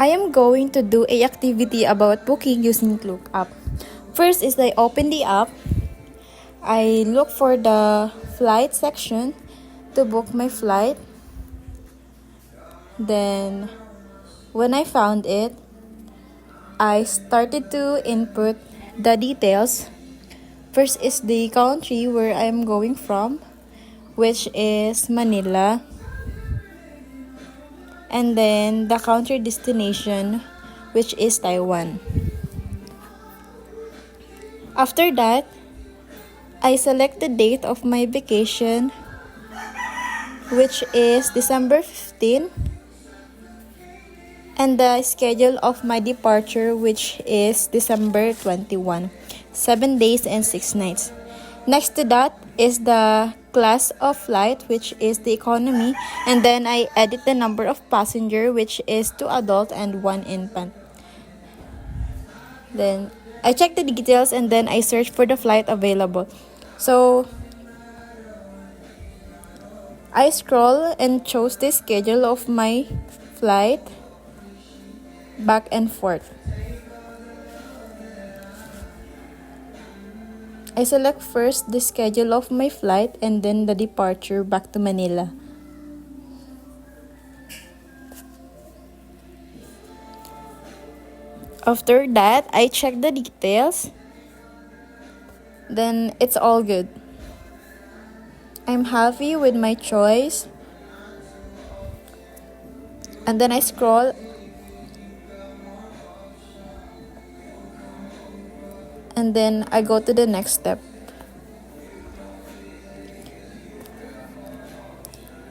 I am going to do a activity about booking using KLOOK app. First is I open the app. I look for the flight section to book my flight. Then when I found it, I started to input the details. First is the country where I'm going from, which is Manila. And then the country destination, which is Taiwan. After that, I select the date of my vacation, which is December 15, and the schedule of my departure, which is December 21, 7 days and 6 nights. Next to that is the class of flight, which is the economy, and then I edit the number of passenger, which is 2 adult and 1 infant. Then I check the details and then I search for the flight available. So I scroll and chose the schedule of my flight back and forth. I select first the schedule of my flight and then the departure back to Manila. After that, I check the details. Then it's all good. I'm happy with my choice. And then I scroll. And then I go to the next step.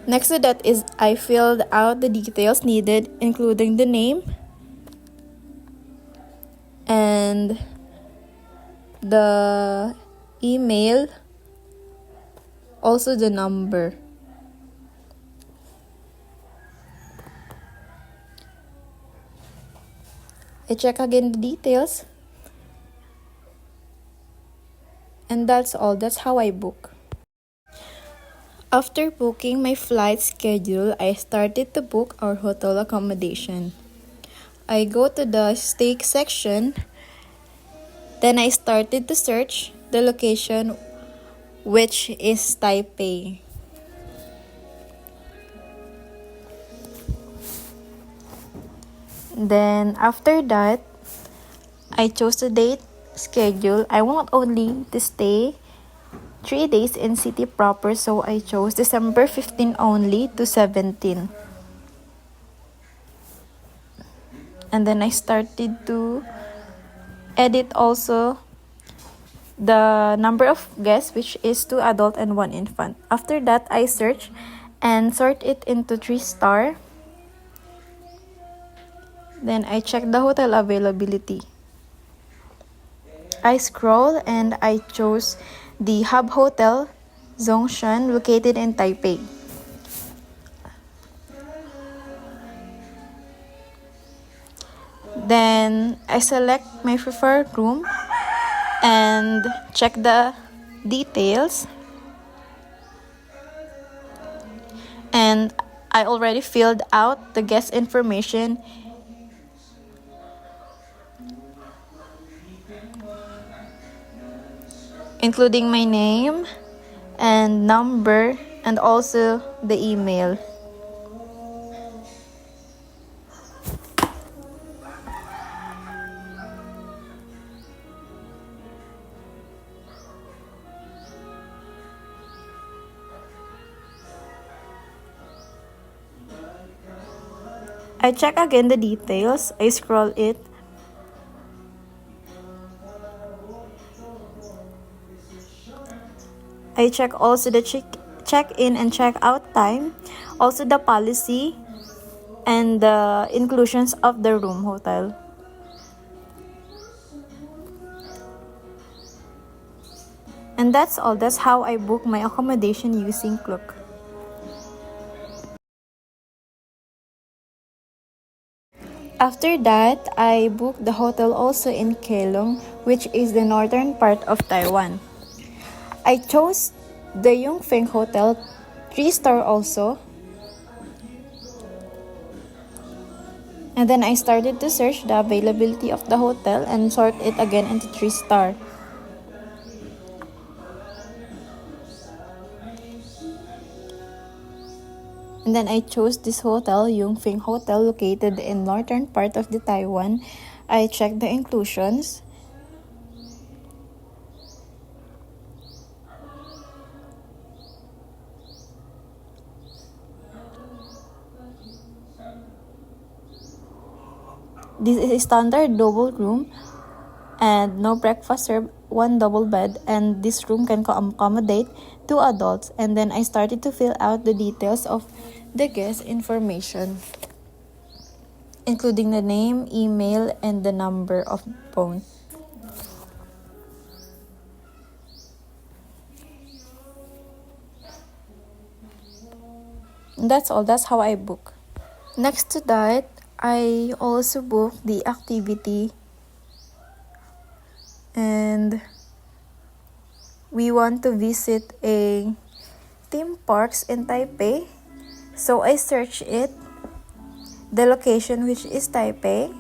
Next to that is I filled out the details needed, including the name and the email, also the number. I check again the details. And that's all. That's how I book. After booking my flight schedule, I started to book our hotel accommodation. I go to the stay section. Then I started to search the location, which is Taipei. Then after that, I chose the date schedule. I want only to stay 3 days in city proper, so I chose December 15 only to 17. And then I started to edit also the number of guests, which is 2 adult and 1 infant. After that, I search and sort it into 3-star. Then I check the hotel availability. I scroll and I chose the Hub Hotel Zhongshan, located in Taipei. Then I select my preferred room and check the details. And I already filled out the guest information, including my name and number and also the email. I check again the details. I scroll it. I check also the check-in and check-out time, also the policy, and the inclusions of the room hotel. And that's all. That's how I book my accommodation using KLOOK. After that, I booked the hotel also in KLOOK, which is the northern part of Taiwan. I chose the Yongfeng Hotel, 3-star also. And then I started to search the availability of the hotel and sort it again into 3-star. And then I chose this hotel, Yongfeng Hotel, located in northern part of the Taiwan. I checked the inclusions. This is a standard double room and no breakfast served, one double bed, and this room can accommodate 2 adults. And then I started to fill out the details of the guest information, including the name, email, and the number of phone. And that's all. That's how I book. Next to that, I also booked the activity, and we want to visit a theme parks in Taipei. So I searched it, the location which is Taipei,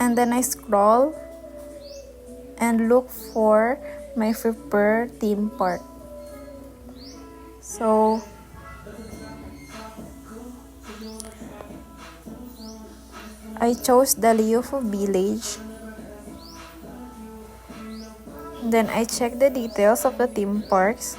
and then I scroll and look for my preferred theme park. So I chose the Liufu Village. Then I checked the details of the theme parks.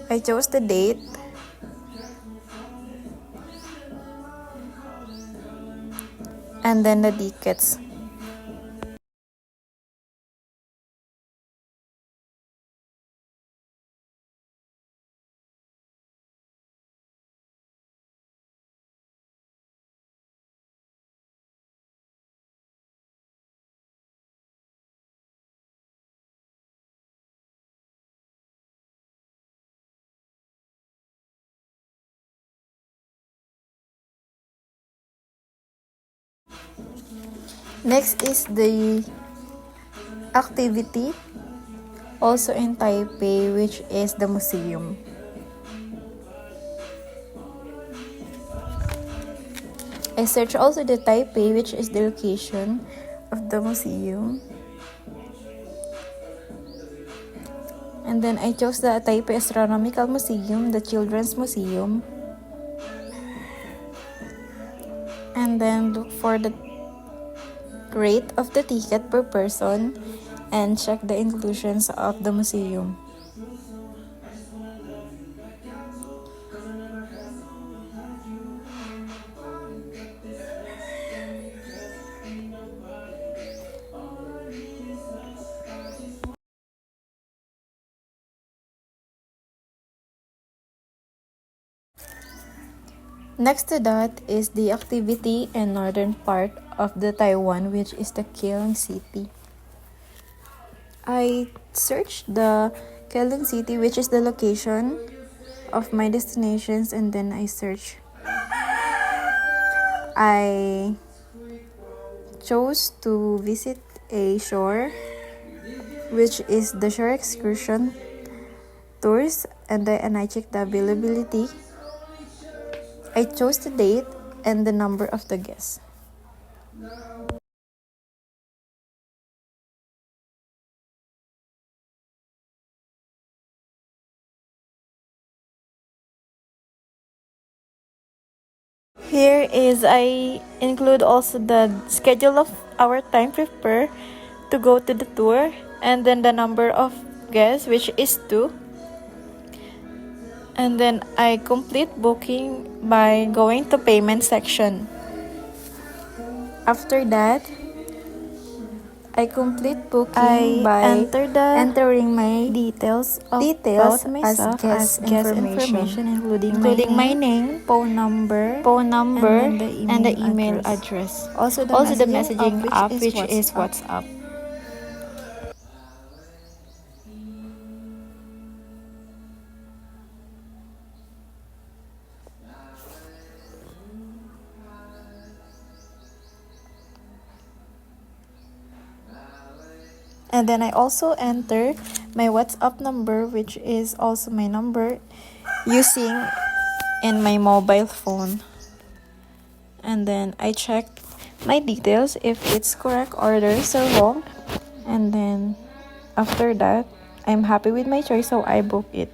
I chose the date. And then the tickets. Next is the activity, also in Taipei, which is the museum. I searched also the Taipei, which is the location of the museum. And then I chose the Taipei Astronomical Museum, the Children's Museum. And then look for the rate of the ticket per person and check the inclusions of the museum. Next to that is the activity in northern part of the Taiwan, which is the KLOOK City. I searched the KLOOK City, which is the location of my destinations, and then I chose to visit a shore, which is the shore excursion tours, and I checked the availability. I chose the date and the number of the guests. Here is I include also the schedule of our time prepare to go to the tour, and then the number of guests, which is 2. And then I complete booking by going to payment section. After that, I complete booking by entering my details about myself as guest information, including my name, phone number, and the email address. Also the messaging app, which is WhatsApp. And then I also enter my WhatsApp number, which is also my number, using in my mobile phone. And then I check my details if it's correct or there's a wrong. And then after that, I'm happy with my choice, so I book it.